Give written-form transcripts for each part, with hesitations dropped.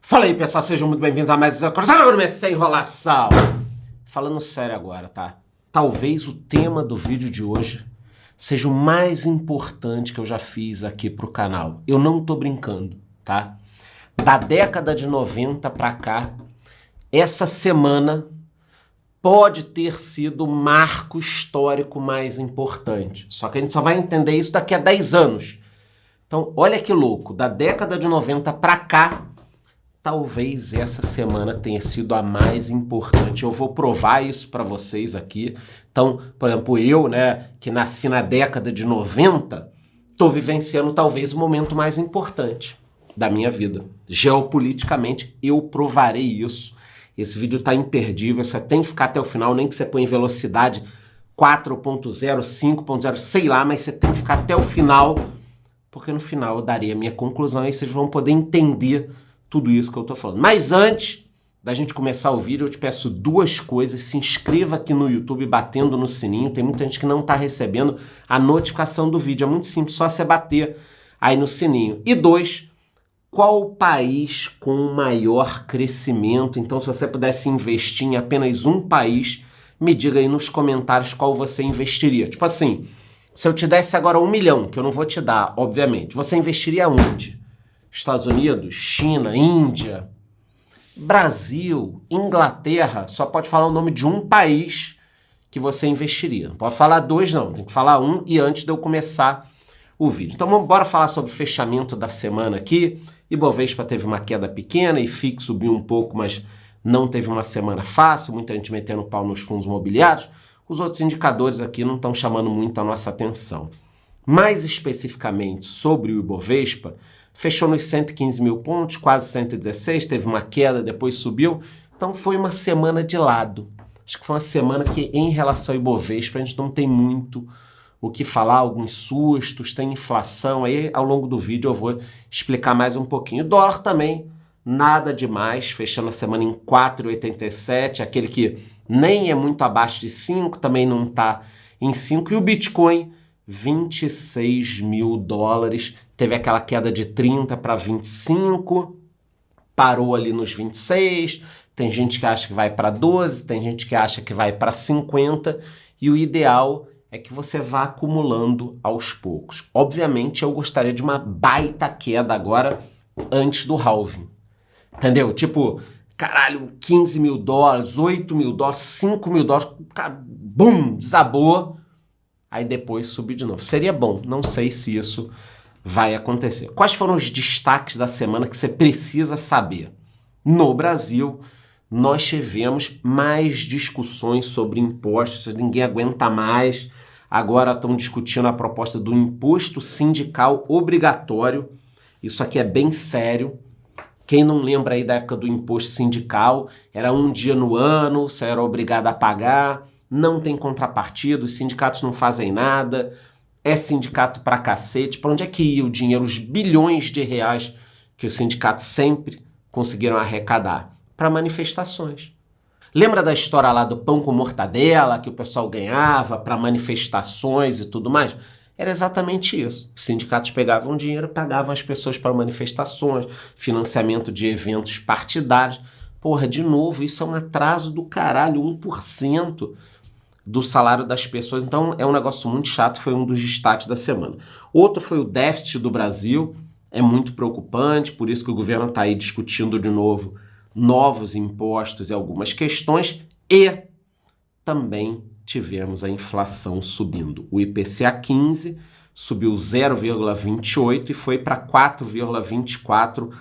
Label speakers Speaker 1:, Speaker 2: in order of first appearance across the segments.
Speaker 1: Fala aí, pessoal, sejam muito bem-vindos a mais um Cruzado Sem Enrolação. Falando sério agora, tá? Talvez o tema do vídeo de hoje seja o mais importante que eu já fiz aqui pro canal. Eu não tô brincando, tá? Da década de 90 pra cá, essa semana pode ter sido o marco histórico mais importante. Só que a gente só vai entender isso daqui a 10 anos. Então, olha que louco, da década de 90 pra cá, talvez essa semana tenha sido a mais importante. Eu vou provar isso para vocês aqui. Então, por exemplo, eu, que nasci na década de 90, estou vivenciando talvez o momento mais importante da minha vida. Geopoliticamente, eu provarei isso. Esse vídeo está imperdível, você tem que ficar até o final, nem que você põe em velocidade 4.0, 5.0, sei lá, mas você tem que ficar até o final, porque no final eu darei a minha conclusão e vocês vão poder entender tudo isso que eu tô falando. Mas antes da gente começar o vídeo, eu te peço duas coisas. Se inscreva aqui no YouTube batendo no sininho. Tem muita gente que não tá recebendo a notificação do vídeo. É muito simples, só você bater aí no sininho. E dois, qual o país com maior crescimento? Então, se você pudesse investir em apenas um país, me diga aí nos comentários qual você investiria. Tipo assim, se eu te desse agora 1 milhão, que eu não vou te dar, obviamente, você investiria onde? Estados Unidos, China, Índia, Brasil, Inglaterra, só pode falar o nome de um país que você investiria. Não pode falar dois não, tem que falar um e antes de eu começar o vídeo. Então vamos embora falar sobre o fechamento da semana aqui. Ibovespa teve uma queda pequena e FIX subiu um pouco, mas não teve uma semana fácil, muita gente metendo pau nos fundos imobiliários. Os outros indicadores aqui não estão chamando muito a nossa atenção. Mais especificamente sobre o Ibovespa, fechou nos 115 mil pontos, quase 116, teve uma queda, depois subiu. Então foi uma semana de lado. Acho que foi uma semana que, em relação ao Ibovespa, a gente não tem muito o que falar, alguns sustos, tem inflação. Aí, ao longo do vídeo, eu vou explicar mais um pouquinho. O dólar também, nada demais, fechando a semana em 4,87, aquele que nem é muito abaixo de 5, também não está em 5. E o Bitcoin, 26 mil dólares, teve aquela queda de 30 para 25, parou ali nos 26, tem gente que acha que vai para 12, tem gente que acha que vai para 50, e o ideal é que você vá acumulando aos poucos. Obviamente eu gostaria de uma baita queda agora, antes do halving, entendeu? Tipo, caralho, 15 mil dólares, 8 mil dólares, 5 mil dólares, cara, bum, desabou, aí depois subir de novo. Seria bom, não sei se isso vai acontecer. Quais foram os destaques da semana que você precisa saber? No Brasil, nós tivemos mais discussões sobre impostos, ninguém aguenta mais. Agora estão discutindo a proposta do imposto sindical obrigatório. Isso aqui é bem sério. Quem não lembra aí da época do imposto sindical, era um dia no ano, você era obrigado a pagar, não tem contrapartida, os sindicatos não fazem nada, é sindicato pra cacete. Pra onde é que ia o dinheiro, os bilhões de reais que os sindicatos sempre conseguiram arrecadar? Para manifestações. Lembra da história lá do pão com mortadela que o pessoal ganhava para manifestações e tudo mais? Era exatamente isso. Os sindicatos pegavam dinheiro, pagavam as pessoas para manifestações, financiamento de eventos partidários. Porra, de novo, isso é um atraso do caralho, 1% do salário das pessoas. Então é um negócio muito chato, foi um dos destaques da semana. Outro foi o déficit do Brasil, é muito preocupante, por isso que o governo está aí discutindo de novo novos impostos e algumas questões, e também tivemos a inflação subindo. O IPCA 15 subiu 0,28 e foi para 4,24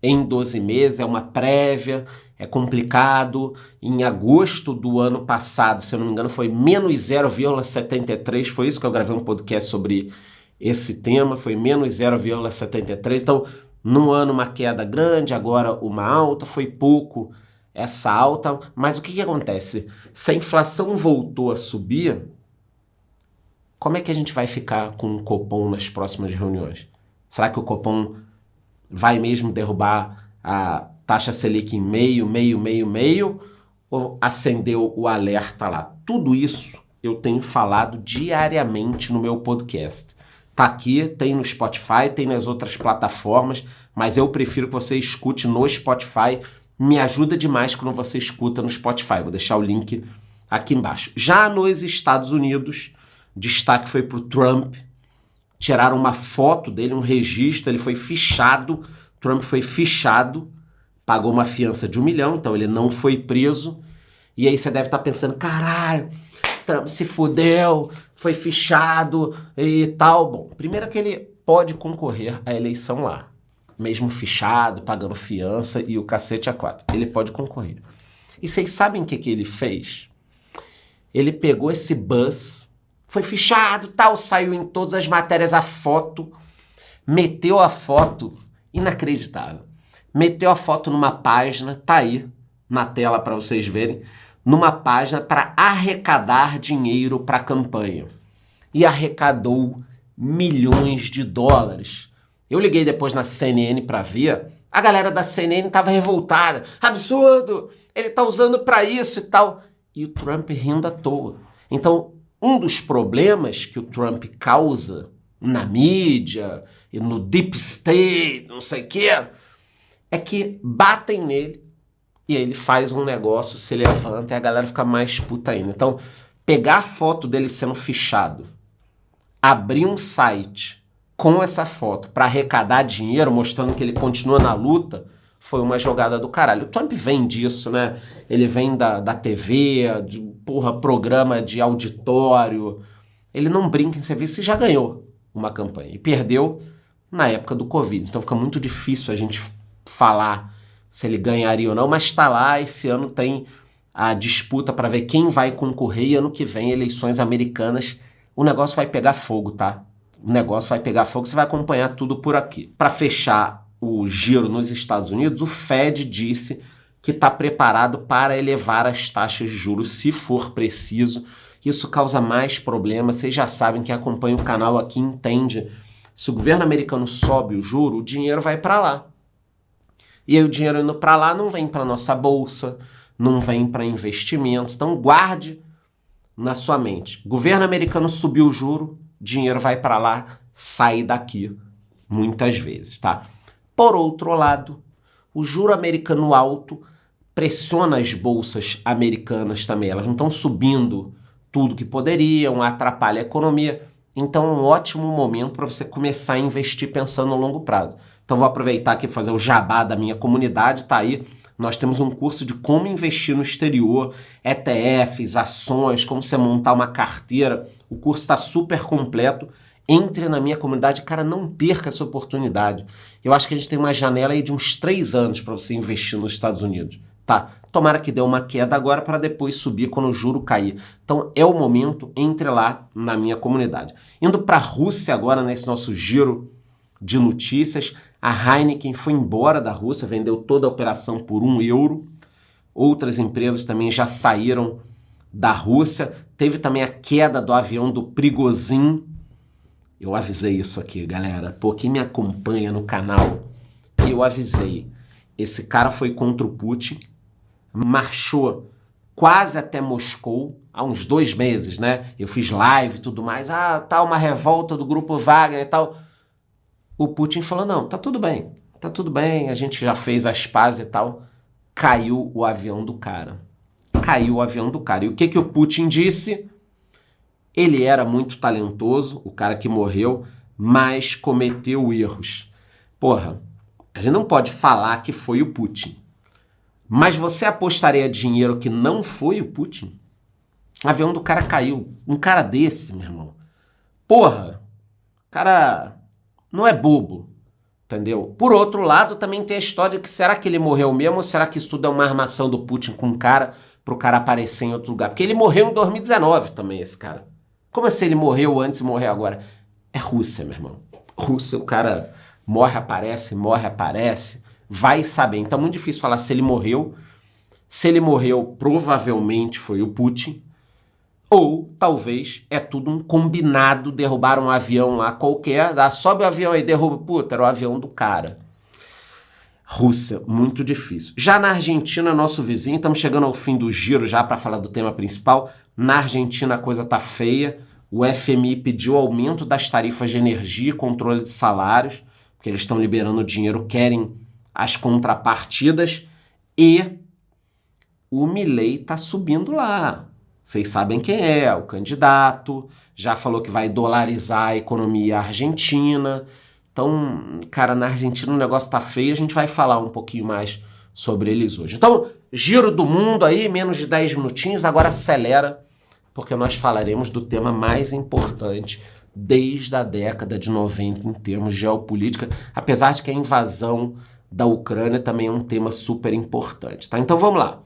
Speaker 1: em 12 meses, é uma prévia, é complicado. Em agosto do ano passado, se eu não me engano, foi menos 0,73, foi isso que eu gravei um podcast sobre esse tema, foi menos 0,73, então num ano uma queda grande, agora uma alta, foi pouco essa alta, mas o que acontece? Se a inflação voltou a subir, como é que a gente vai ficar com o Copom nas próximas reuniões? Será que o Copom vai mesmo derrubar a taxa Selic em meio, ou acendeu o alerta lá? Tudo isso eu tenho falado diariamente no meu podcast. Tá aqui, tem no Spotify, tem nas outras plataformas, mas eu prefiro que você escute no Spotify. Me ajuda demais quando você escuta no Spotify. Vou deixar o link aqui embaixo. Já nos Estados Unidos, destaque foi para o Trump. Tiraram uma foto dele, um registro, ele foi fichado. Trump foi fichado, pagou uma fiança de $1 milhão, então ele não foi preso. E aí você deve estar pensando, caralho, Trump se fudeu, foi fichado e tal. Bom, primeiro que ele pode concorrer à eleição lá. Mesmo fichado, pagando fiança e o cacete a quatro. Ele pode concorrer. E vocês sabem o que ele fez? Ele pegou esse buzz, foi fichado, tal, saiu em todas as matérias a foto, meteu a foto, inacreditável, meteu a foto numa página, tá aí na tela para vocês verem, numa página para arrecadar dinheiro para a campanha. E arrecadou milhões de dólares. Eu liguei depois na CNN para ver, a galera da CNN estava revoltada. Absurdo! Ele tá usando para isso e tal. E o Trump rindo à toa. Então, um dos problemas que o Trump causa na mídia e no deep state, não sei o quê, é que batem nele e aí ele faz um negócio, se levanta e a galera fica mais puta ainda. Então, pegar a foto dele sendo fichado, abrir um site com essa foto para arrecadar dinheiro, mostrando que ele continua na luta, foi uma jogada do caralho. O Trump vem disso, né? Ele vem da TV, de programa de auditório. Ele não brinca em serviço e já ganhou uma campanha. E perdeu na época do Covid. Então fica muito difícil a gente falar se ele ganharia ou não, mas está lá, esse ano tem a disputa para ver quem vai concorrer e ano que vem, eleições americanas, o negócio vai pegar fogo, tá? O negócio vai pegar fogo, você vai acompanhar tudo por aqui. Para fechar o giro nos Estados Unidos, o Fed disse que está preparado para elevar as taxas de juros se for preciso. Isso causa mais problemas. Vocês já sabem, quem acompanha o canal aqui entende. Se o governo americano sobe o juro, o dinheiro vai para lá. E aí o dinheiro indo para lá não vem para nossa bolsa, não vem para investimentos. Então guarde na sua mente. O governo americano subiu o juro, dinheiro vai para lá, sai daqui muitas vezes, tá? Por outro lado, o juro americano alto pressiona as bolsas americanas também. Elas não estão subindo tudo que poderiam, atrapalha a economia. Então é um ótimo momento para você começar a investir pensando no longo prazo. Então vou aproveitar aqui para fazer o jabá da minha comunidade, tá aí. Nós temos um curso de como investir no exterior, ETFs, ações, como você montar uma carteira. O curso está super completo. Entre na minha comunidade, cara, não perca essa oportunidade. Eu acho que a gente tem uma janela aí de uns 3 anos para você investir nos Estados Unidos, tá? Tomara que dê uma queda agora para depois subir quando o juro cair. Então é o momento, entre lá na minha comunidade. Indo para a Rússia agora, nesse nosso giro de notícias, a Heineken foi embora da Rússia, vendeu toda a operação por €1. Outras empresas também já saíram da Rússia. Teve também a queda do avião do Prigozhin. Eu avisei isso aqui, galera. Pô, quem me acompanha no canal, eu avisei. Esse cara foi contra o Putin, marchou quase até Moscou, há uns 2 meses, né? Eu fiz live e tudo mais. Tá uma revolta do grupo Wagner e tal. O Putin falou, não, tá tudo bem, a gente já fez as pazes e tal. Caiu o avião do cara. Caiu o avião do cara. E o que o Putin disse? Ele era muito talentoso, o cara que morreu, mas cometeu erros. Porra, a gente não pode falar que foi o Putin. Mas você apostaria dinheiro que não foi o Putin? O avião do cara caiu. Um cara desse, meu irmão. Porra, o cara não é bobo, entendeu? Por outro lado, também tem a história de que será que ele morreu mesmo ou será que isso tudo é uma armação do Putin com o cara pro cara aparecer em outro lugar? Porque ele morreu em 2019 também, esse cara. Como assim ele morreu antes e morreu agora? É Rússia, meu irmão. Rússia, o cara morre, aparece, vai saber. Então é muito difícil falar se ele morreu. Se ele morreu, provavelmente foi o Putin. Ou, talvez, é tudo um combinado, derrubaram um avião lá qualquer, sobe o avião aí, derruba, puta, era o avião do cara. Rússia, muito difícil. Já na Argentina, nosso vizinho, estamos chegando ao fim do giro já para falar do tema principal. Na Argentina a coisa tá feia. O FMI pediu aumento das tarifas de energia e controle de salários. porque eles estão liberando dinheiro, querem as contrapartidas, e o Milei tá subindo lá. Vocês sabem quem é, o candidato, já falou que vai dolarizar a economia argentina. Então, cara, na Argentina o negócio tá feio, a gente vai falar um pouquinho mais sobre eles hoje. Então, giro do mundo aí, menos de 10 minutinhos, agora acelera, porque nós falaremos do tema mais importante desde a década de 90 em termos de geopolítica, apesar de que a invasão da Ucrânia também é um tema super importante, tá? Então vamos lá.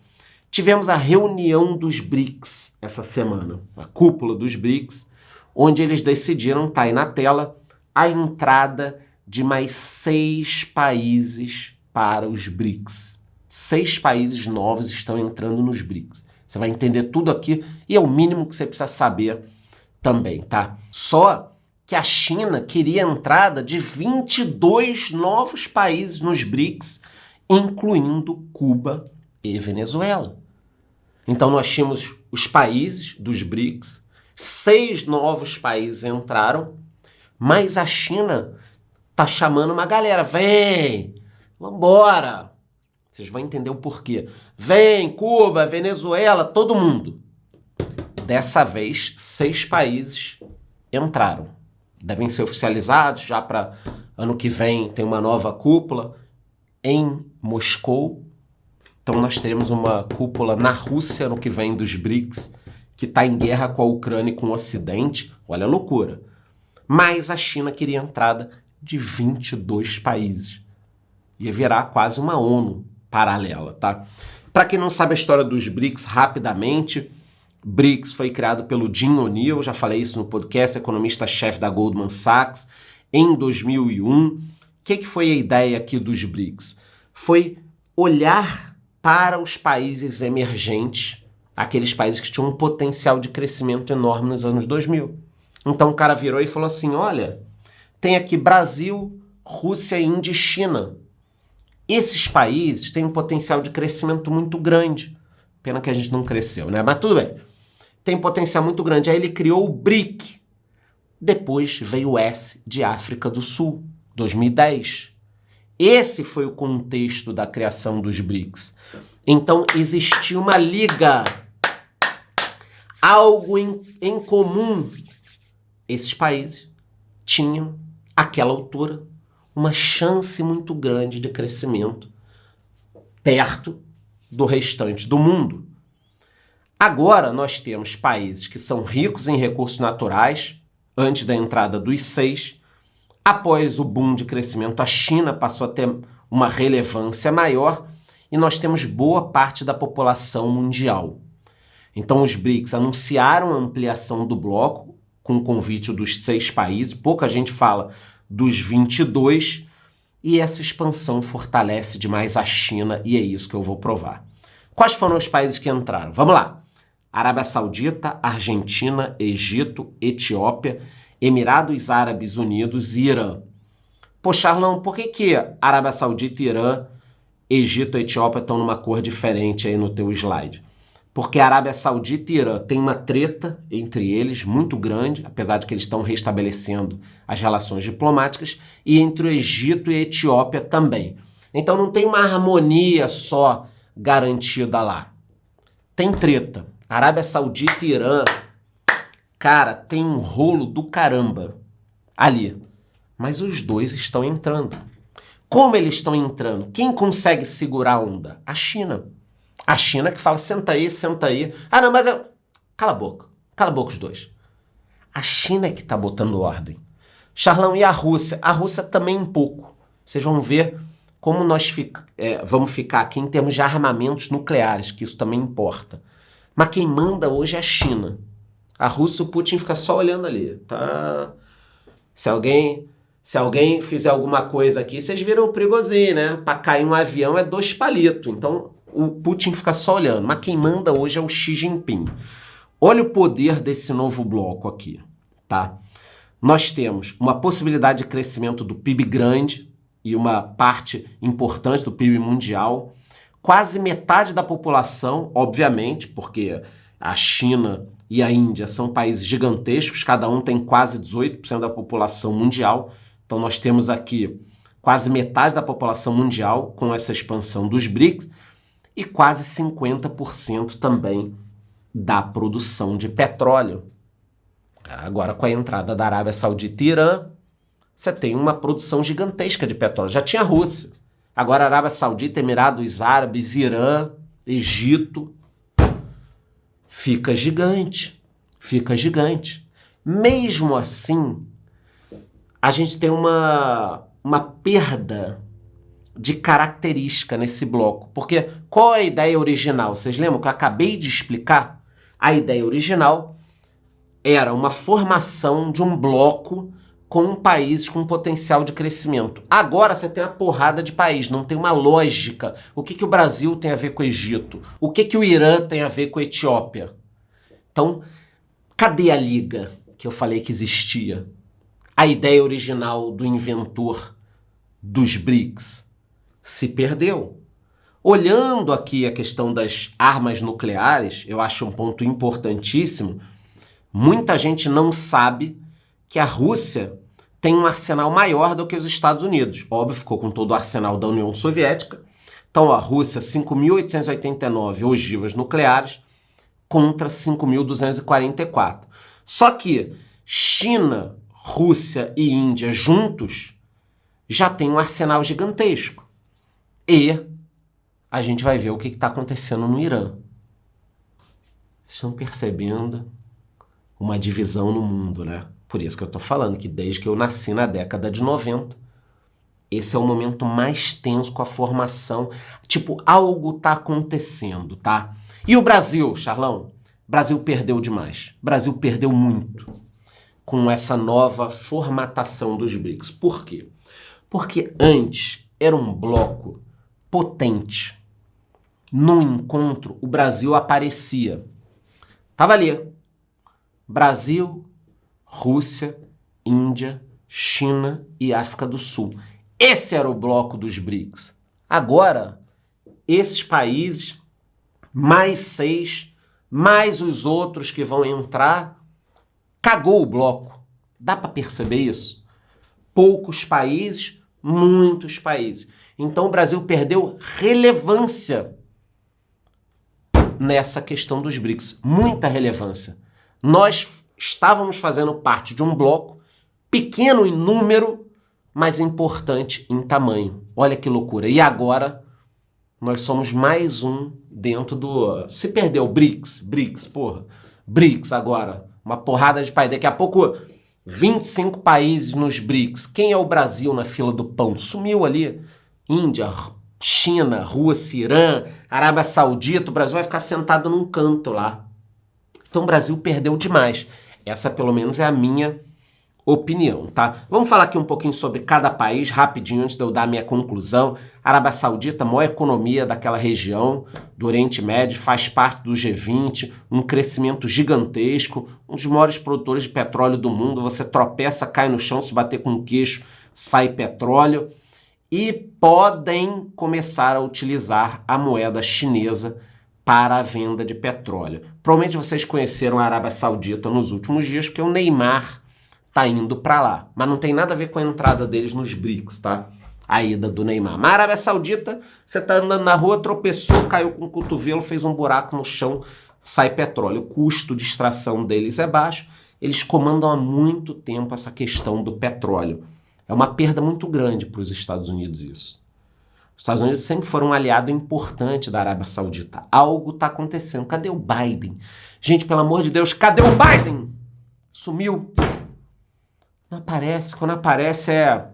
Speaker 1: Tivemos a reunião dos BRICS essa semana, a cúpula dos BRICS, onde eles decidiram, tá aí na tela, a entrada de mais 6 países para os BRICS. 6 países novos estão entrando nos BRICS. Você vai entender tudo aqui e é o mínimo que você precisa saber também, tá? Só que a China queria a entrada de 22 novos países nos BRICS, incluindo Cuba e Venezuela. Então nós tínhamos os países dos BRICS, 6 novos países entraram, mas a China tá chamando uma galera, vem, vambora. Vocês vão entender o porquê. Vem, Cuba, Venezuela, todo mundo. Dessa vez, 6 países entraram. Devem ser oficializados já para ano que vem, tem uma nova cúpula em Moscou. Então nós teremos uma cúpula na Rússia ano que vem dos BRICS, que está em guerra com a Ucrânia e com o Ocidente. Olha a loucura. Mas a China queria a entrada de 22 países. Ia virar quase uma ONU paralela, tá? Para quem não sabe a história dos BRICS, rapidamente, BRICS foi criado pelo Jim O'Neill, já falei isso no podcast, economista-chefe da Goldman Sachs, em 2001. O que foi a ideia aqui dos BRICS? Foi olhar para os países emergentes, aqueles países que tinham um potencial de crescimento enorme nos anos 2000. Então o cara virou e falou assim, olha, tem aqui Brasil, Rússia, Índia e China. Esses países têm um potencial de crescimento muito grande. Pena que a gente não cresceu, né? Mas tudo bem. Tem potencial muito grande. Aí ele criou o BRIC. Depois veio o S de África do Sul, 2010. Esse foi o contexto da criação dos BRICS. Então existia uma liga, algo em comum. Esses países tinham, àquela altura, uma chance muito grande de crescimento perto do restante do mundo. Agora nós temos países que são ricos em recursos naturais, antes da entrada dos 6. Após o boom de crescimento, a China passou a ter uma relevância maior e nós temos boa parte da população mundial. Então os BRICS anunciaram a ampliação do bloco com o convite dos 6 países, pouca gente fala dos 22, e essa expansão fortalece demais a China e é isso que eu vou provar. Quais foram os países que entraram? Vamos lá. Arábia Saudita, Argentina, Egito, Etiópia, Emirados Árabes Unidos e Irã. Pô, Charlão, por que Arábia Saudita, Irã, Egito e Etiópia estão numa cor diferente aí no teu slide? Porque a Arábia Saudita e Irã tem uma treta entre eles muito grande, apesar de que eles estão restabelecendo as relações diplomáticas, e entre o Egito e a Etiópia também. Então não tem uma harmonia só garantida lá. Tem treta. Arábia Saudita e Irã, cara, tem um rolo do caramba ali. Mas os dois estão entrando. Como eles estão entrando? Quem consegue segurar a onda? A China. A China que fala, senta aí, senta aí. Ah, não, mas eu... Cala a boca os dois. A China é que tá botando ordem. Charlão, e a Rússia? A Rússia também um pouco. Vocês vão ver como nós vamos ficar aqui em termos de armamentos nucleares, que isso também importa. Mas quem manda hoje é a China. A Rússia, o Putin fica só olhando ali, tá? Se alguém fizer alguma coisa aqui, vocês viram o perigosinho, né? Pra cair um avião é 2 palitos. Então, o Putin fica só olhando. Mas quem manda hoje é o Xi Jinping. Olha o poder desse novo bloco aqui, tá? Nós temos uma possibilidade de crescimento do PIB grande e uma parte importante do PIB mundial. Quase metade da população, obviamente, porque a China e a Índia são países gigantescos, cada um tem quase 18% da população mundial. Então nós temos aqui quase metade da população mundial com essa expansão dos BRICS e quase 50% também da produção de petróleo. Agora, com a entrada da Arábia Saudita e Irã, você tem uma produção gigantesca de petróleo. Já tinha a Rússia. Agora, Arábia Saudita, Emirados Árabes, Irã, Egito. Fica gigante. Fica gigante. Mesmo assim, a gente tem uma perda de característica nesse bloco. Porque qual é a ideia original? Vocês lembram que eu acabei de explicar? A ideia original era uma formação de um bloco com países com potencial de crescimento. Agora você tem uma porrada de país, não tem uma lógica. O que o Brasil tem a ver com o Egito? O que o Irã tem a ver com a Etiópia? Então, cadê a liga que eu falei que existia? A ideia original do inventor dos BRICS se perdeu. Olhando aqui a questão das armas nucleares, eu acho um ponto importantíssimo. Muita gente não sabe que a Rússia tem um arsenal maior do que os Estados Unidos. Óbvio, ficou com todo o arsenal da União Soviética. Então, a Rússia, 5.889 ogivas nucleares contra 5.244. Só que China, Rússia e Índia juntos já tem um arsenal gigantesco. E a gente vai ver o que está acontecendo no Irã. Vocês estão percebendo uma divisão no mundo, né? Por isso que eu tô falando que desde que eu nasci na década de 90, esse é o momento mais tenso com a formação. Tipo, algo tá acontecendo, tá? E o Brasil, Charlão? O Brasil perdeu demais. O Brasil perdeu muito com essa nova formatação dos BRICS. Por quê? Porque antes era um bloco potente. No encontro, o Brasil aparecia. Tava ali. Brasil, Rússia, Índia, China e África do Sul. Esse era o bloco dos BRICS. Agora, esses países, mais 6, mais os outros que vão entrar, cagou o bloco. Dá para perceber isso? Poucos países, muitos países. Então o Brasil perdeu relevância nessa questão dos BRICS. Muita relevância. Nós estávamos fazendo parte de um bloco pequeno em número, mas importante em tamanho. Olha que loucura. E agora, nós somos mais um dentro do... Se perdeu BRICS, porra. BRICS agora. Uma porrada de países. Daqui a pouco, 25 países nos BRICS. Quem é o Brasil na fila do pão? Sumiu ali. Índia, China, Rússia, Irã, Arábia Saudita. O Brasil vai ficar sentado num canto lá. Então o Brasil perdeu demais. Essa, pelo menos, é a minha opinião, tá? Vamos falar aqui um pouquinho sobre cada país, rapidinho, antes de eu dar a minha conclusão. A Arábia Saudita, a maior economia daquela região, do Oriente Médio, faz parte do G20, um crescimento gigantesco, um dos maiores produtores de petróleo do mundo. Você tropeça, cai no chão, se bater com o queixo, sai petróleo. E podem começar a utilizar a moeda chinesa para a venda de petróleo. Provavelmente vocês conheceram a Arábia Saudita nos últimos dias, porque o Neymar tá indo para lá. Mas não tem nada a ver com a entrada deles nos BRICS, tá? A ida do Neymar. Mas a Arábia Saudita, você tá andando na rua, tropeçou, caiu com o cotovelo, fez um buraco no chão, sai petróleo. O custo de extração deles é baixo. Eles comandam há muito tempo essa questão do petróleo. É uma perda muito grande para os Estados Unidos isso. Os Estados Unidos sempre foram um aliado importante da Arábia Saudita. Algo está acontecendo. Cadê o Biden? Gente, pelo amor de Deus, cadê o Biden? Sumiu. Não aparece. Quando aparece é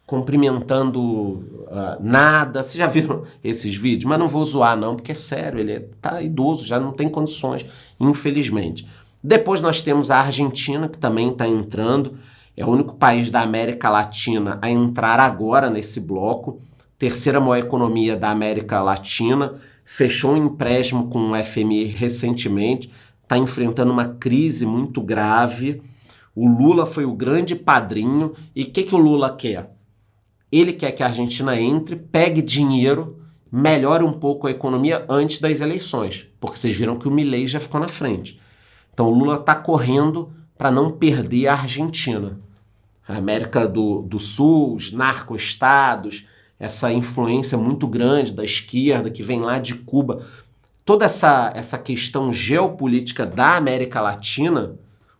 Speaker 1: cumprimentando nada. Vocês já viram esses vídeos? Mas não vou zoar não, porque é sério. Ele tá idoso, já não tem condições, infelizmente. Depois nós temos a Argentina, que também está entrando. É o único país da América Latina a entrar agora nesse bloco. Terceira maior economia da América Latina, fechou um empréstimo com o FMI recentemente, está enfrentando uma crise muito grave. O Lula foi o grande padrinho. E o que o Lula quer? Ele quer que a Argentina entre, pegue dinheiro, melhore um pouco a economia antes das eleições, porque vocês viram que o Milei já ficou na frente. Então o Lula está correndo para não perder a Argentina. A América do Sul, os narco-estados, essa influência muito grande da esquerda que vem lá de Cuba, toda essa questão geopolítica da América Latina,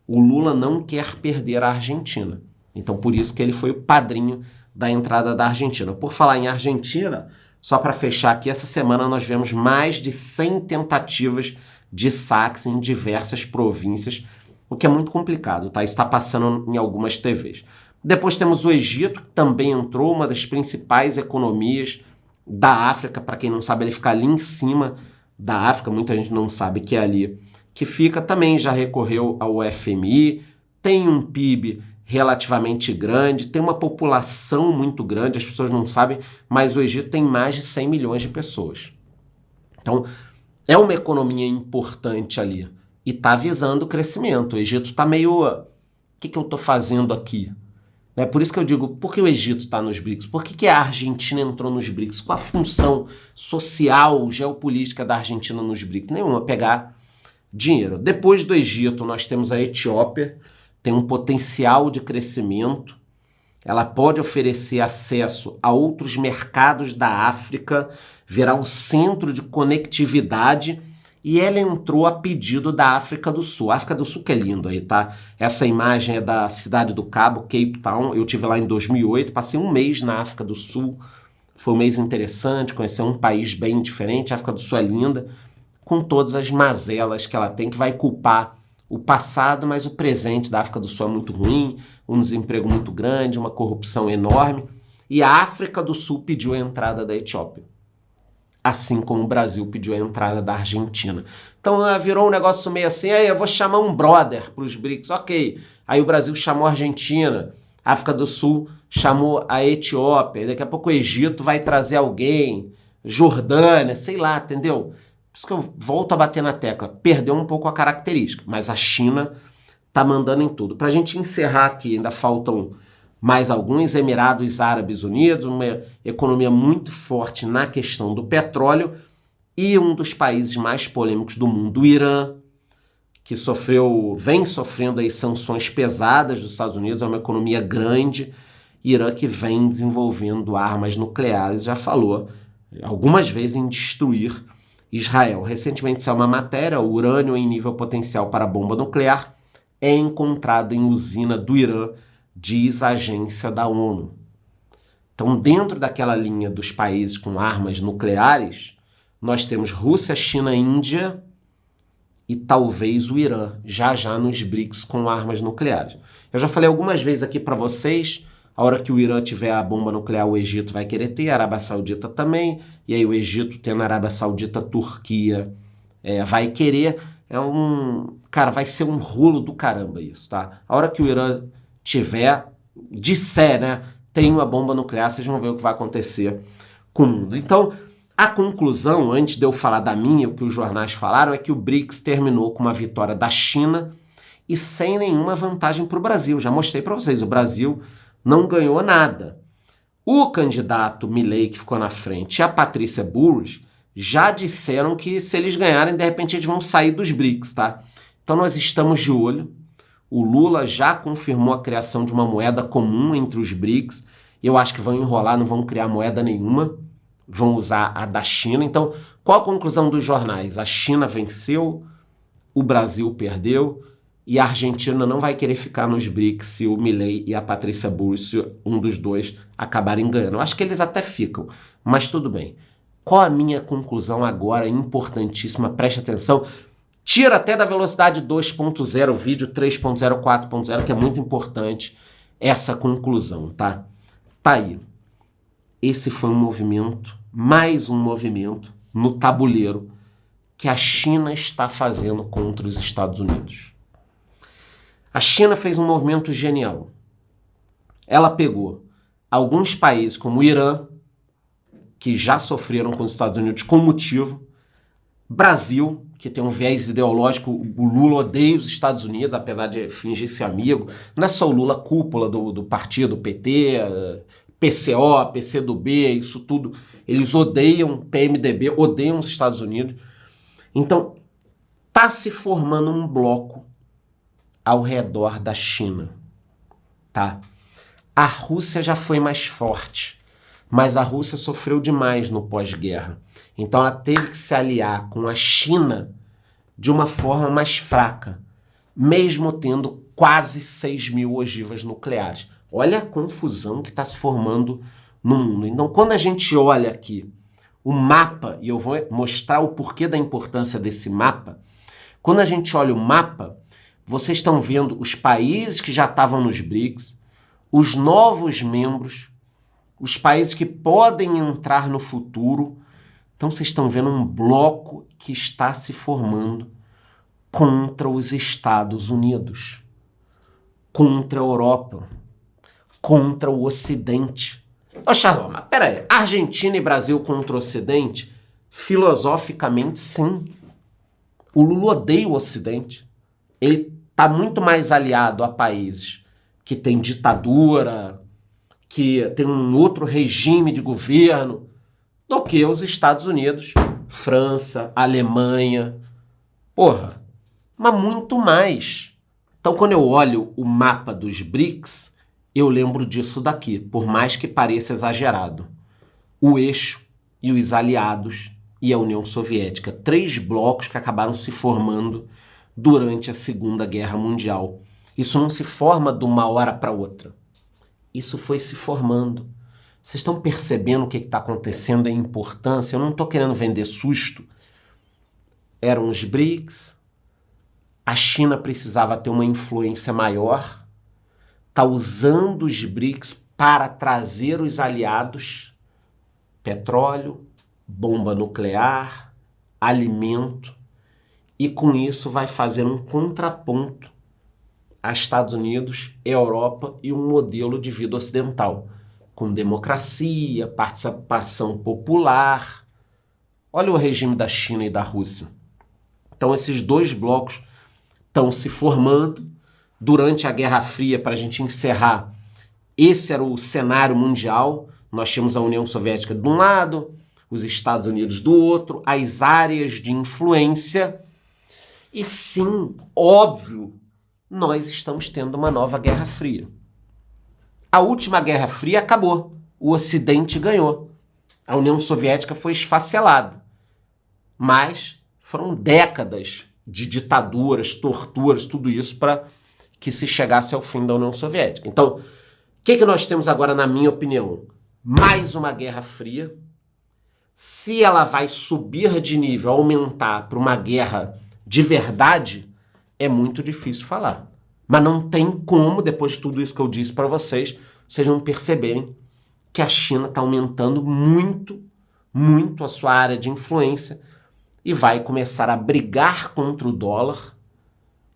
Speaker 1: o Lula não quer perder a Argentina. Então, por isso que ele foi o padrinho da entrada da Argentina. Por falar em Argentina, só para fechar aqui, essa semana nós vemos mais de 100 tentativas de saques em diversas províncias, o que é muito complicado, tá? Isso está passando em algumas TVs. Depois temos o Egito, que também entrou, uma das principais economias da África. Para quem não sabe, ele fica ali em cima da África, muita gente não sabe que é ali que fica. Também já recorreu ao FMI, tem um PIB relativamente grande, tem uma população muito grande, as pessoas não sabem, mas o Egito tem mais de 100 milhões de pessoas. Então, é uma economia importante ali e está visando o crescimento. O Egito está meio... O que eu estou fazendo aqui? É por isso que eu digo, por que o Egito está nos BRICS? Por que a Argentina entrou nos BRICS? Qual a função social, geopolítica da Argentina nos BRICS? Nenhuma, pegar dinheiro. Depois do Egito, nós temos a Etiópia, tem um potencial de crescimento, ela pode oferecer acesso a outros mercados da África, virar um centro de conectividade, e ela entrou a pedido da África do Sul. A África do Sul que é lindo aí, tá? Essa imagem é da Cidade do Cabo, Cape Town. Eu estive lá em 2008, passei um mês na África do Sul. Foi um mês interessante, conhecer um país bem diferente. A África do Sul é linda, com todas as mazelas que ela tem, que vai culpar o passado, mas o presente da África do Sul é muito ruim, um desemprego muito grande, uma corrupção enorme. E a África do Sul pediu a entrada da Etiópia, assim como o Brasil pediu a entrada da Argentina. Então virou um negócio meio assim, aí eu vou chamar um brother para os BRICS, ok. Aí o Brasil chamou a Argentina, a África do Sul chamou a Etiópia, daqui a pouco o Egito vai trazer alguém, Jordânia, sei lá, entendeu? Por isso que eu volto a bater na tecla, perdeu um pouco a característica, mas a China tá mandando em tudo. Para a gente encerrar aqui, ainda faltam mais alguns. Emirados Árabes Unidos, uma economia muito forte na questão do petróleo, e um dos países mais polêmicos do mundo, o Irã, que vem sofrendo aí sanções pesadas dos Estados Unidos, é uma economia grande. Irã que vem desenvolvendo armas nucleares, já falou algumas vezes em destruir Israel. Recentemente saiu uma matéria, o urânio em nível potencial para bomba nuclear é encontrado em usina do Irã, diz a agência da ONU. Então, dentro daquela linha dos países com armas nucleares, nós temos Rússia, China, Índia e talvez o Irã, já nos BRICS com armas nucleares. Eu já falei algumas vezes aqui para vocês, a hora que o Irã tiver a bomba nuclear, o Egito vai querer ter, a Arábia Saudita também, e aí o Egito tendo a Arábia Saudita, Turquia vai querer. Cara, vai ser um rolo do caramba isso, tá? A hora que o Irã disser, né, tem uma bomba nuclear, vocês vão ver o que vai acontecer com o mundo. Então, a conclusão, antes de eu falar da minha, o que os jornais falaram, é que o BRICS terminou com uma vitória da China e sem nenhuma vantagem para o Brasil. Já mostrei para vocês, o Brasil não ganhou nada. O candidato Milei, que ficou na frente, e a Patrícia Bullrich, já disseram que se eles ganharem, de repente eles vão sair dos BRICS, tá? Então nós estamos de olho. O Lula já confirmou a criação de uma moeda comum entre os BRICS. Eu acho que vão enrolar, não vão criar moeda nenhuma. Vão usar a da China. Então, qual a conclusão dos jornais? A China venceu, o Brasil perdeu e a Argentina não vai querer ficar nos BRICS se o Milei e a Patrícia Bullrich, um dos dois, acabarem ganhando. Eu acho que eles até ficam, mas tudo bem. Qual a minha conclusão agora, importantíssima, preste atenção. Tira até da velocidade 2.0, vídeo 3.0, 4.0, que é muito importante essa conclusão, tá? Tá aí. Esse foi um movimento, mais um movimento no tabuleiro que a China está fazendo contra os Estados Unidos. A China fez um movimento genial. Ela pegou alguns países como o Irã, que já sofreram com os Estados Unidos com motivo, Brasil, que tem um viés ideológico, o Lula odeia os Estados Unidos, apesar de fingir ser amigo. Não é só o Lula, cúpula do partido, PT, PCO, PCdoB, isso tudo. Eles odeiam PMDB, odeiam os Estados Unidos. Então, está se formando um bloco ao redor da China, tá? A Rússia já foi mais forte, mas a Rússia sofreu demais no pós-guerra. Então ela teve que se aliar com a China de uma forma mais fraca, mesmo tendo quase 6 mil ogivas nucleares. Olha a confusão que está se formando no mundo. Então, quando a gente olha aqui o mapa, e eu vou mostrar o porquê da importância desse mapa, quando a gente olha o mapa, vocês estão vendo os países que já estavam nos BRICS, os novos membros, os países que podem entrar no futuro. Então, vocês estão vendo um bloco que está se formando contra os Estados Unidos, contra a Europa, contra o Ocidente. Ô, Charlão, mas peraí, Argentina e Brasil contra o Ocidente? Filosoficamente, sim. O Lula odeia o Ocidente. Ele está muito mais aliado a países que têm ditadura, que tem um outro regime de governo, do que os Estados Unidos, França, Alemanha. Porra, mas muito mais. Então, quando eu olho o mapa dos BRICS, eu lembro disso daqui, por mais que pareça exagerado. O eixo e os aliados e a União Soviética. 3 blocos que acabaram se formando durante a Segunda Guerra Mundial. Isso não se forma de uma hora para outra. Isso foi se formando. Vocês estão percebendo o que está acontecendo, a importância? Eu não estou querendo vender susto. Eram os BRICS, a China precisava ter uma influência maior, está usando os BRICS para trazer os aliados, petróleo, bomba nuclear, alimento, e com isso vai fazer um contraponto a Estados Unidos, Europa e um modelo de vida ocidental, com democracia, participação popular. Olha o regime da China e da Rússia. Então esses 2 blocos estão se formando. Durante a Guerra Fria, para a gente encerrar, esse era o cenário mundial. Nós tínhamos a União Soviética de um lado, os Estados Unidos do outro, as áreas de influência. E sim, óbvio, nós estamos tendo uma nova Guerra Fria. A última Guerra Fria acabou. O Ocidente ganhou. A União Soviética foi esfacelada. Mas foram décadas de ditaduras, torturas, tudo isso para que se chegasse ao fim da União Soviética. Então, o que nós temos agora, na minha opinião? Mais uma Guerra Fria. Se ela vai subir de nível, aumentar para uma guerra de verdade, é muito difícil falar. Mas não tem como, depois de tudo isso que eu disse para vocês não perceberem que a China está aumentando muito, muito a sua área de influência e vai começar a brigar contra o dólar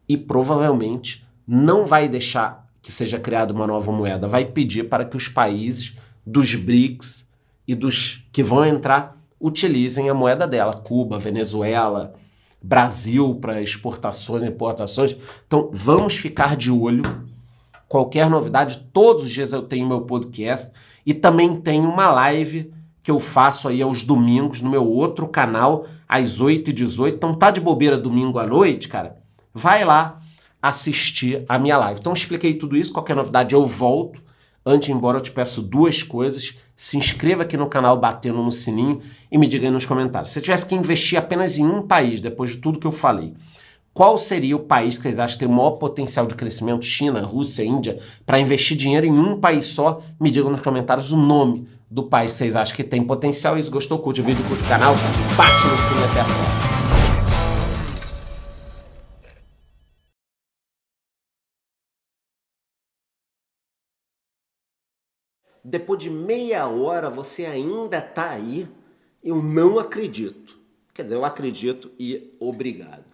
Speaker 1: e provavelmente não vai deixar que seja criada uma nova moeda, vai pedir para que os países dos BRICS e dos que vão entrar utilizem a moeda dela, Cuba, Venezuela, Brasil para exportações e importações. Então vamos ficar de olho. Qualquer novidade, todos os dias eu tenho meu podcast e também tenho uma live que eu faço aí aos domingos no meu outro canal, às 8h18. Então tá de bobeira domingo à noite, cara? Vai lá assistir a minha live. Então expliquei tudo isso, qualquer novidade eu volto. Antes de ir embora eu te peço 2 coisas. Se inscreva aqui no canal batendo no sininho e me diga aí nos comentários. Se você tivesse que investir apenas em um país, depois de tudo que eu falei, qual seria o país que vocês acham que tem o maior potencial de crescimento? China, Rússia, Índia, para investir dinheiro em um país só? Me digam nos comentários o nome do país que vocês acham que tem potencial. E se gostou, curte o vídeo, curte o canal, bate no sininho, até a próxima. Depois de meia hora você ainda tá aí? Eu não acredito. Quer dizer, eu acredito e obrigado.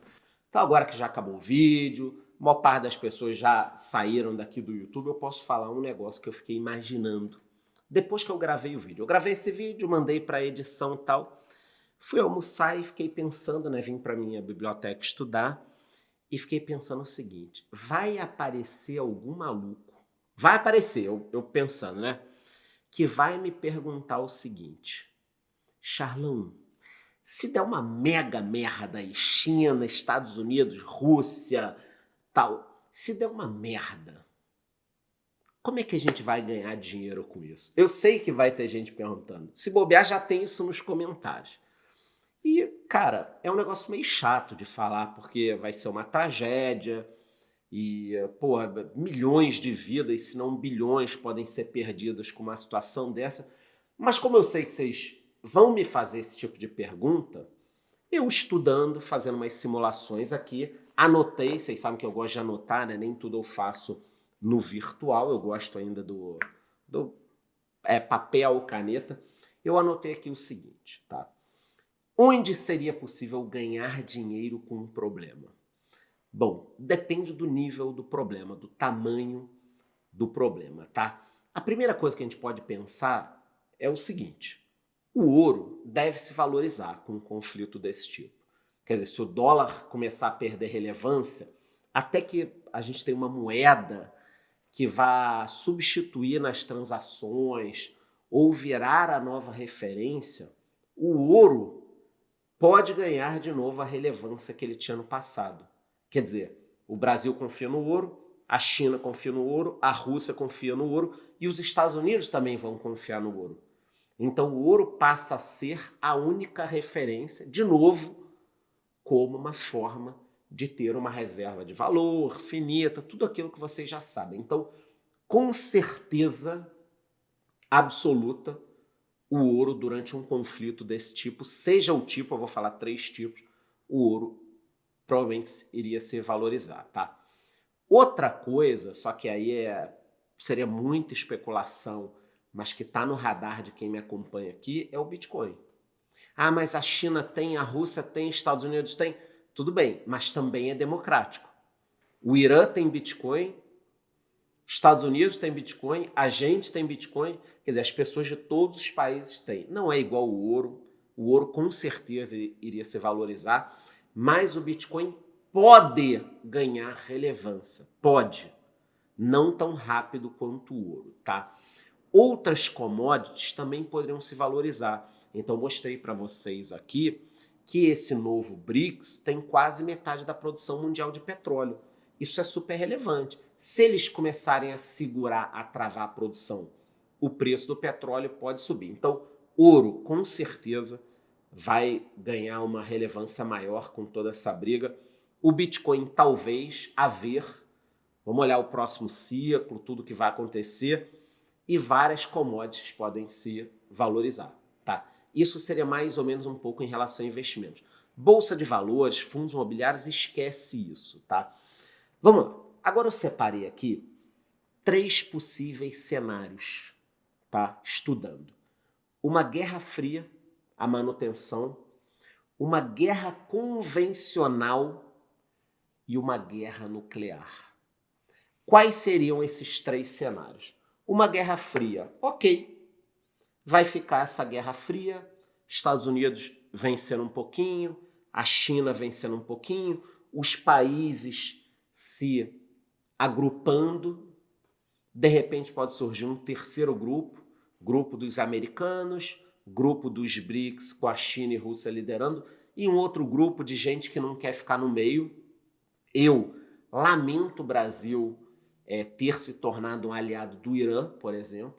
Speaker 1: Então agora que já acabou o vídeo, a maior parte das pessoas já saíram daqui do YouTube, eu posso falar um negócio que eu fiquei imaginando. Depois que eu gravei o vídeo. Eu gravei esse vídeo, mandei para edição e tal. Fui almoçar e fiquei pensando, né? Vim para minha biblioteca estudar e fiquei pensando o seguinte. Vai aparecer algum maluco. Vai aparecer, eu pensando, né? Que vai me perguntar o seguinte: Charlão, se der uma mega merda aí, China, Estados Unidos, Rússia, tal, se der uma merda, como é que a gente vai ganhar dinheiro com isso? Eu sei que vai ter gente perguntando. Se bobear, já tem isso nos comentários. E, cara, é um negócio meio chato de falar, porque vai ser uma tragédia e, porra, milhões de vidas, se não bilhões, podem ser perdidas com uma situação dessa. Mas como eu sei que vocês vão me fazer esse tipo de pergunta, eu estudando, fazendo umas simulações aqui, anotei, vocês sabem que eu gosto de anotar, né? Nem tudo eu faço no virtual, eu gosto ainda do papel, caneta. Eu anotei aqui o seguinte, tá? Onde seria possível ganhar dinheiro com um problema? Bom, depende do nível do problema, do tamanho do problema, tá? A primeira coisa que a gente pode pensar é o seguinte: o ouro deve se valorizar com um conflito desse tipo. Quer dizer, se o dólar começar a perder relevância, até que a gente tenha uma moeda que vá substituir nas transações ou virar a nova referência, o ouro pode ganhar de novo a relevância que ele tinha no passado. Quer dizer, o Brasil confia no ouro, a China confia no ouro, a Rússia confia no ouro e os Estados Unidos também vão confiar no ouro. Então o ouro passa a ser a única referência, de novo, como uma forma de ter uma reserva de valor, finita, tudo aquilo que vocês já sabem. Então, com certeza absoluta, o ouro durante um conflito desse tipo, seja o tipo, eu vou falar 3 tipos, o ouro provavelmente iria se valorizar, tá? Outra coisa, só que aí seria muita especulação, mas que está no radar de quem me acompanha aqui, é o Bitcoin. Ah, mas a China tem, a Rússia tem, Estados Unidos tem. Tudo bem, mas também é democrático. O Irã tem Bitcoin, Estados Unidos tem Bitcoin, a gente tem Bitcoin, quer dizer, as pessoas de todos os países têm. Não é igual o ouro com certeza iria se valorizar, mas o Bitcoin pode ganhar relevância, pode, não tão rápido quanto o ouro, tá? Outras commodities também poderiam se valorizar. Então, mostrei para vocês aqui que esse novo BRICS tem quase metade da produção mundial de petróleo. Isso é super relevante. Se eles começarem a segurar, a travar a produção, o preço do petróleo pode subir. Então, ouro, com certeza, vai ganhar uma relevância maior com toda essa briga. O Bitcoin, talvez, a ver. Vamos olhar o próximo ciclo, tudo que vai acontecer. E várias commodities podem se valorizar, tá? Isso seria mais ou menos um pouco em relação a investimentos. Bolsa de valores, fundos imobiliários, esquece isso, tá? Vamos lá. Agora eu separei aqui 3 possíveis cenários, tá? Estudando. Uma guerra fria, a manutenção, uma guerra convencional e uma guerra nuclear. Quais seriam esses 3 cenários? Uma guerra fria, ok. Vai ficar essa guerra fria, Estados Unidos vencendo um pouquinho, a China vencendo um pouquinho, os países se agrupando, de repente pode surgir um terceiro grupo, grupo dos americanos, grupo dos BRICS com a China e Rússia liderando, e um outro grupo de gente que não quer ficar no meio. Eu lamento o Brasil ter se tornado um aliado do Irã, por exemplo.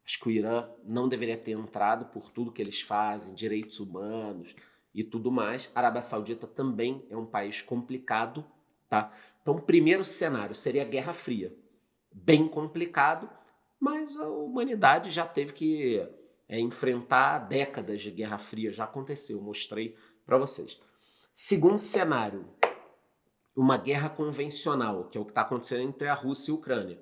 Speaker 1: Acho que o Irã não deveria ter entrado por tudo que eles fazem, direitos humanos e tudo mais. A Arábia Saudita também é um país complicado, tá? Então, o primeiro cenário seria a Guerra Fria. Bem complicado, mas a humanidade já teve que enfrentar décadas de Guerra Fria. Já aconteceu, mostrei para vocês. Segundo cenário, uma guerra convencional, que é o que está acontecendo entre a Rússia e a Ucrânia.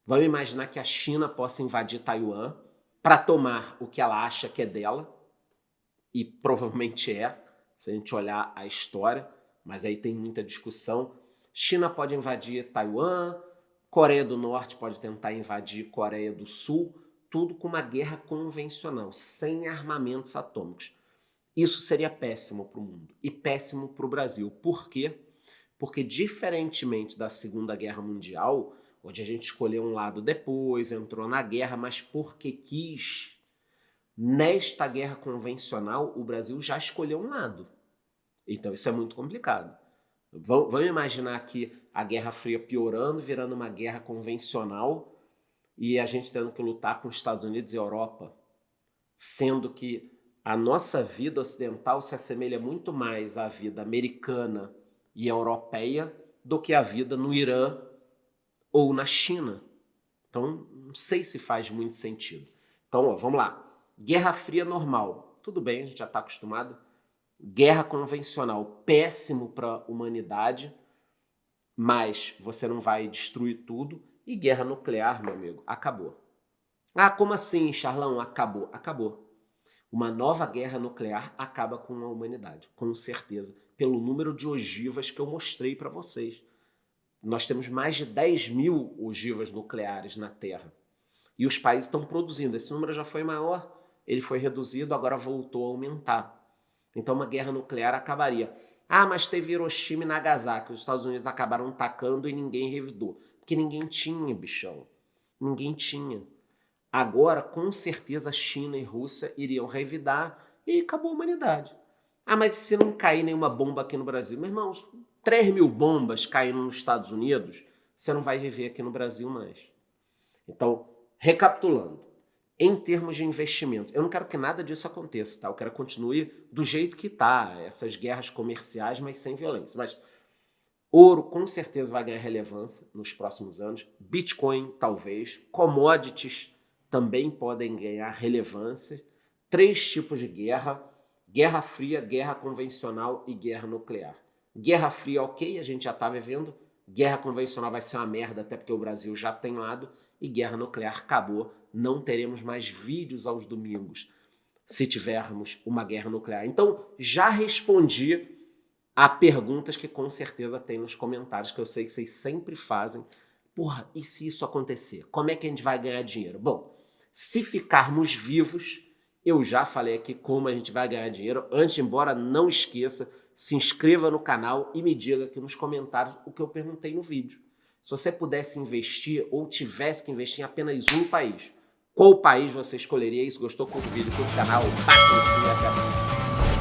Speaker 1: Vamos imaginar que a China possa invadir Taiwan para tomar o que ela acha que é dela, e provavelmente é, se a gente olhar a história, mas aí tem muita discussão. China pode invadir Taiwan, Coreia do Norte pode tentar invadir Coreia do Sul, tudo com uma guerra convencional, sem armamentos atômicos. Isso seria péssimo para o mundo e péssimo para o Brasil. Por quê? Porque, diferentemente da Segunda Guerra Mundial, onde a gente escolheu um lado depois, entrou na guerra, mas porque quis, nesta guerra convencional, o Brasil já escolheu um lado. Então isso é muito complicado. Vamos imaginar aqui a Guerra Fria piorando, virando uma guerra convencional, e a gente tendo que lutar com os Estados Unidos e Europa, sendo que a nossa vida ocidental se assemelha muito mais à vida americana e europeia do que a vida no Irã ou na China. Então, não sei se faz muito sentido. Então, ó, vamos lá. Guerra Fria normal. Tudo bem, a gente já está acostumado. Guerra convencional, péssimo para a humanidade, mas você não vai destruir tudo. E guerra nuclear, meu amigo, acabou. Ah, como assim, Charlão? Acabou. Acabou. Uma nova guerra nuclear acaba com a humanidade, com certeza, pelo número de ogivas que eu mostrei para vocês. Nós temos mais de 10 mil ogivas nucleares na Terra. E os países estão produzindo. Esse número já foi maior, ele foi reduzido, agora voltou a aumentar. Então uma guerra nuclear acabaria. Ah, mas teve Hiroshima e Nagasaki, os Estados Unidos acabaram tacando e ninguém revidou. Porque ninguém tinha, bichão. Ninguém tinha. Agora, com certeza, China e Rússia iriam revidar e acabou a humanidade. Ah, mas se não cair nenhuma bomba aqui no Brasil? Meu irmão, 3 mil bombas caíram nos Estados Unidos, você não vai viver aqui no Brasil mais. Então, recapitulando, em termos de investimentos, eu não quero que nada disso aconteça, tá? Eu quero que continue do jeito que tá, essas guerras comerciais, mas sem violência. Mas ouro com certeza vai ganhar relevância nos próximos anos, Bitcoin talvez, commodities também podem ganhar relevância. 3 tipos de guerra: guerra fria, guerra convencional e guerra nuclear. Guerra fria, ok, a gente já está vivendo. Guerra convencional vai ser uma merda, até porque o Brasil já tem lado. E guerra nuclear acabou. Não teremos mais vídeos aos domingos se tivermos uma guerra nuclear. Então, já respondi a perguntas que com certeza tem nos comentários, que eu sei que vocês sempre fazem. Porra, e se isso acontecer? Como é que a gente vai ganhar dinheiro? Bom, se ficarmos vivos, eu já falei aqui como a gente vai ganhar dinheiro. Antes de ir embora, não esqueça, se inscreva no canal e me diga aqui nos comentários o que eu perguntei no vídeo. Se você pudesse investir ou tivesse que investir em apenas um país, qual país você escolheria? Isso, gostou? Curte o vídeo, curte o canal, bate no sininho e até a próxima.